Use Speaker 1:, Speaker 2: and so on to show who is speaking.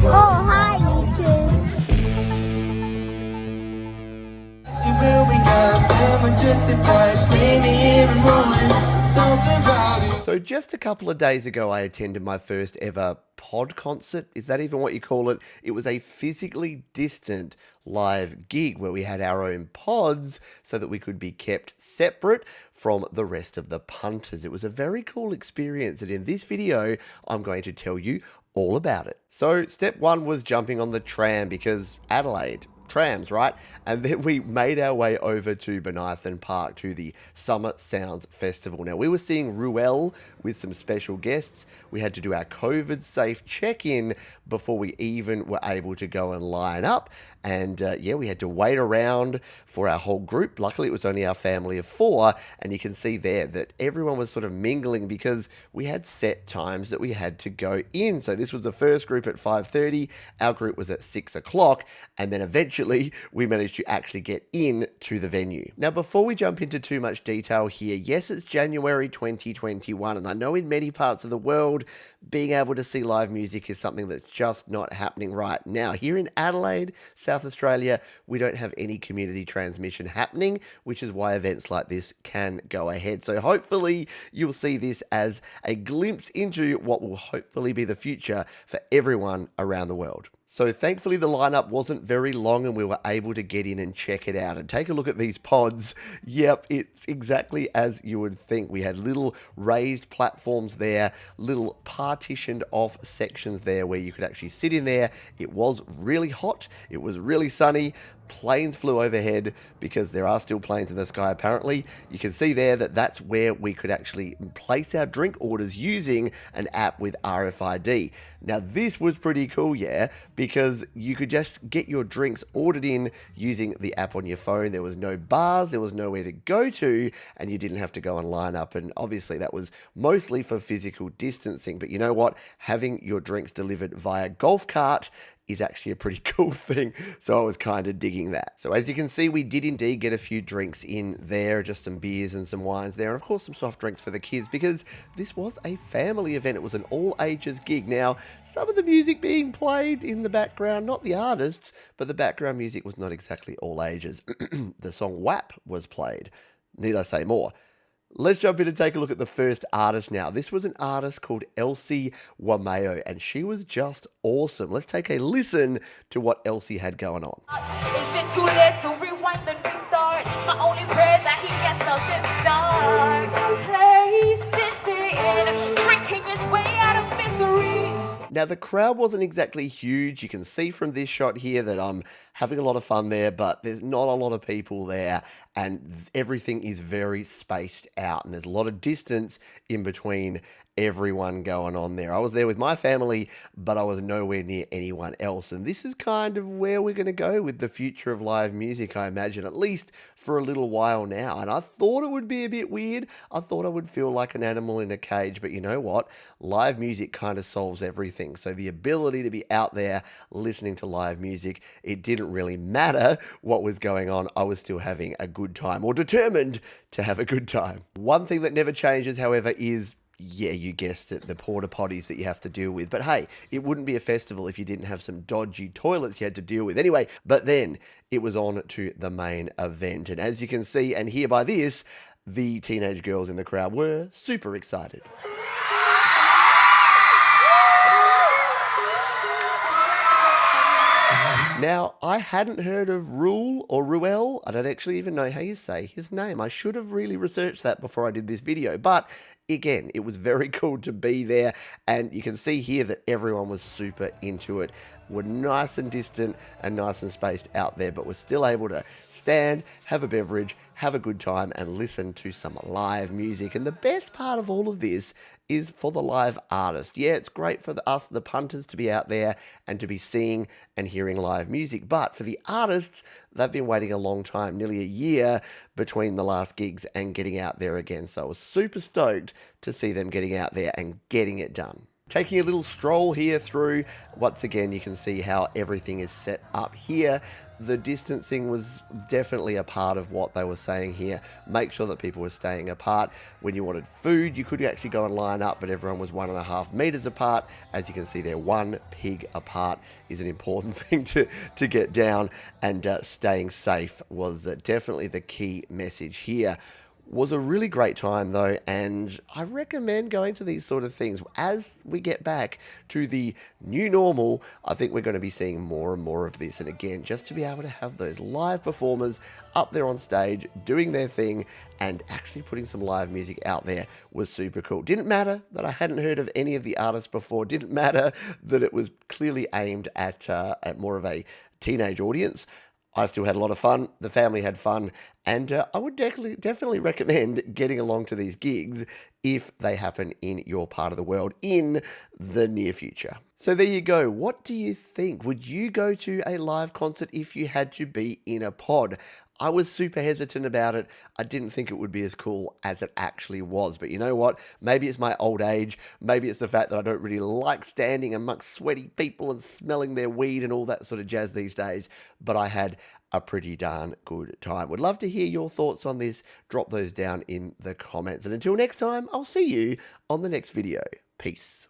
Speaker 1: Oh, hi, YouTube.
Speaker 2: So just a couple of days ago, I attended my first ever pod concert. Is that even what you call it? It was a physically distant live gig where we had our own pods so that we could be kept separate from the rest of the punters. It was a very cool experience, and in this video, I'm going to tell you all about it. So step one was jumping on the tram because Adelaide. Trams, right? And then we made our way over to Benithan Park to the Summer Sounds Festival. Now, we were seeing Ruel with some special guests. We had to do our COVID-safe check-in before we even were able to go and line up. And we had to wait around for our whole group. Luckily, it was only our family of 4. And you can see there that everyone was sort of mingling because we had set times that we had to go in. So this was the first group at 5:30. Our group was at 6 o'clock. And then eventually we managed to actually get in to the venue. Now, before we jump into too much detail here, yes, it's January 2021, and I know in many parts of the world, being able to see live music is something that's just not happening right now. Here in Adelaide, South Australia, we don't have any community transmission happening, which is why events like this can go ahead. So hopefully you'll see this as a glimpse into what will hopefully be the future for everyone around the world. So thankfully the lineup wasn't very long and we were able to get in and check it out and take a look at these pods. Yep, it's exactly as you would think. We had little raised platforms there, little partitioned off sections there where you could actually sit in there. It was really hot. It was really sunny. Planes flew overhead because there are still planes in the sky apparently. You can see there that that's where we could actually place our drink orders using an app with RFID. Now this was pretty cool, yeah, because you could just get your drinks ordered in using the app on your phone. There was no bars, there was nowhere to go to, and you didn't have to go and line up. And obviously that was mostly for physical distancing. But you know what? Having your drinks delivered via golf cart is actually a pretty cool thing. So I was kind of digging that. So as you can see, we did indeed get a few drinks in there, just some beers and some wines there, and of course some soft drinks for the kids because this was a family event. It was an all ages gig. Now, some of the music being played in the background, not the artists, but the background music was not exactly all ages. The song WAP was played. Need I say more? Let's jump in and take a look at the first artist now. This was an artist called Ellie Wameo, and she was just awesome. Let's take a listen to what Ellie had going on.
Speaker 3: Is it too late to rewind and restart? My only prayer that he gets out this start. Play sitting, drinking his way out of misery.
Speaker 2: Now, the crowd wasn't exactly huge. You can see from this shot here that I'm having a lot of fun there, but there's not a lot of people there, and everything is very spaced out, and there's a lot of distance in between everyone going on there. I was there with my family, but I was nowhere near anyone else, and this is kind of where we're going to go with the future of live music, I imagine, at least for a little while now. And I thought it would be a bit weird. I thought I would feel like an animal in a cage, but you know what? Live music kind of solves everything. So the ability to be out there listening to live music, it didn't really matter what was going on. I was still having a good time, or determined to have a good time. One thing that never changes, however, is, yeah, you guessed it, the porta potties that you have to deal with. But hey, it wouldn't be a festival if you didn't have some dodgy toilets you had to deal with. Anyway, but then it was on to the main event. And as you can see and hear by this, the teenage girls in the crowd were super excited. Now, I hadn't heard of Ruel. I don't actually even know how you say his name. I should have really researched that before I did this video. But again, it was very cool to be there. And you can see here that everyone was super into it. We're nice and distant and nice and spaced out there, but we're still able to stand, have a beverage, have a good time, and listen to some live music. And the best part of all of this is for the live artist. Yeah, it's great for us, the punters, to be out there and to be seeing and hearing live music. But for the artists, they've been waiting a long time, nearly a year between the last gigs and getting out there again. So I was super stoked to see them getting out there and getting it done. Taking a little stroll here through, once again, you can see how everything is set up here. The distancing was definitely a part of what they were saying here. Make sure that people were staying apart. When you wanted food, you could actually go and line up, but everyone was 1.5 meters apart. As you can see there, 1 pig apart is an important thing to get down, and staying safe was definitely the key message here. Was a really great time though, and I recommend going to these sort of things. As we get back to the new normal, I think we're going to be seeing more and more of this. And again, just to be able to have those live performers up there on stage doing their thing and actually putting some live music out there was super cool. Didn't matter that I hadn't heard of any of the artists before. Didn't matter that it was clearly aimed at more of a teenage audience. I still had a lot of fun. The family had fun. And I would definitely recommend getting along to these gigs if they happen in your part of the world in the near future. So there you go. What do you think? Would you go to a live concert if you had to be in a pod? I was super hesitant about it. I didn't think it would be as cool as it actually was. But you know what? Maybe it's my old age. Maybe it's the fact that I don't really like standing amongst sweaty people and smelling their weed and all that sort of jazz these days. But I had a pretty darn good time. Would love to hear your thoughts on this. Drop those down in the comments. And until next time, I'll see you on the next video. Peace.